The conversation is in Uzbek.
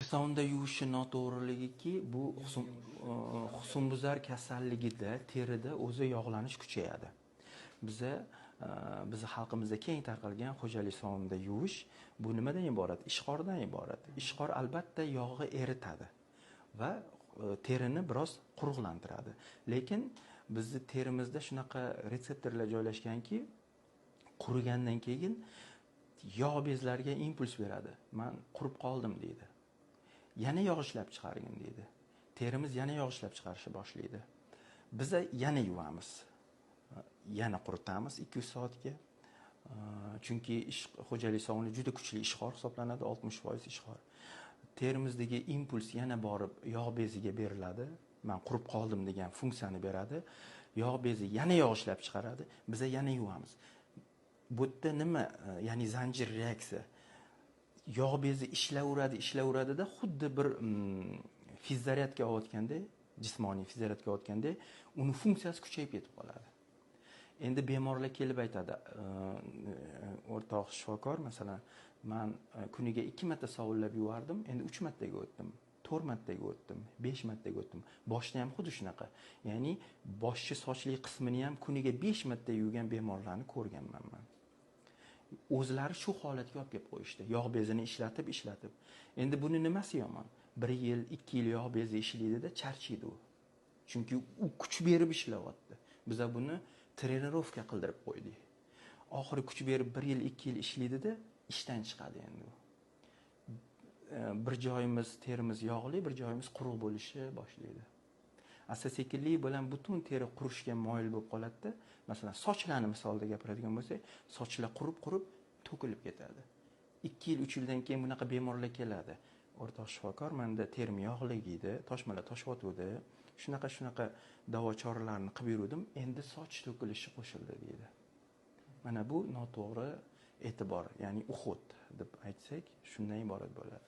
Sovunda yuvishi noto'g'riligiki, bu husnbuzar kasalligida terida o'zi yog'lanish kuchayadi. Bizni xalqimizda keng tarqalgan xo'jalik sovunda yuvish bu nimadan iborat? Ishqordan iborat. Ishqor albatta yog'i eritadi va terini biroz quruqlantiradi. Lekin bizni terimizda shunaqa retseptorlar joylashganki, qurigandan keyin yog' bezlariga impuls beradi. Men qurib qoldim deydi. Yana yog' ishlab chiqargin deydi. Terimiz yana yog' ishlab chiqarishni boshlaydi. Biz yana yuvamiz. Yana quritamiz 200 soatga. Chunki xo'jalik sovuni juda kuchli ishqor hisoblanadi, 60% ishqor. Terimizdagi impuls yana borib yog' beziga beriladi. Men qurib qoldim degan funksiyani beradi. Yog' bezi yana yog' ishlab chiqaradi. Biz yana yuvamiz. Bu yerda nima? Ya'ni zanjir reaksiya. Yog' bezi ishlayveradida xuddi bir fizizaryadga olayotganda, jismoniy fizizaryadga olayotganda uni funksiyasi kuchayib ketib qoladi. Endi bemorlar kelib aytadi, o'rtoq shifokor, masalan, men kuniga 2 marta sovullab yuvardim, endi 3 martaga o'tdim, 4 martaga o'tdim, 5 martaga o'tdim. Boshda ham xuddi shunaqa. Ya'ni boshchi sochli qismini ham kuniga 5 marta yuvgan bemorlarni ko'rganman men. O'zlari shu holatga olib kelib qo'yishdi. Yog' bezini ishlatib. Endi buni nimasi yomon? 1 yil, 2 yil yog' bezi ishlaydi-da, charchaydi u. Chunki u kuch berib ishlayapti. Biz buni trenirovka qildirib qo'ydik. Oxiri kuch berib 1 yil, 2 yil ishlaydi-da, ishdan chiqadi endi u. Bir joyimiz terimiz yog'li, bir joyimiz quruq bo'lishi boshlaydi. Asta-sekinlik bilan butun teri qurishga moyil bo'lib qoladi-da. Masalan, sochlarni misolida gapiradigan bo'lsak, sochlar qurib to'kilib ketadi. 2 yil, 3 yildan keyin bunaqa bemorlar keladi. O'rtoq shifokor, menda terim yog'li edi, toshmalar toshyotdi. Shunaqa davo choralarni qilib yurdim, endi soch to'kilishi qo'shildi deydi. Mana bu noto'g'ri e'tibor, ya'ni uhud deb aytsak, shundan iborat bo'ladi.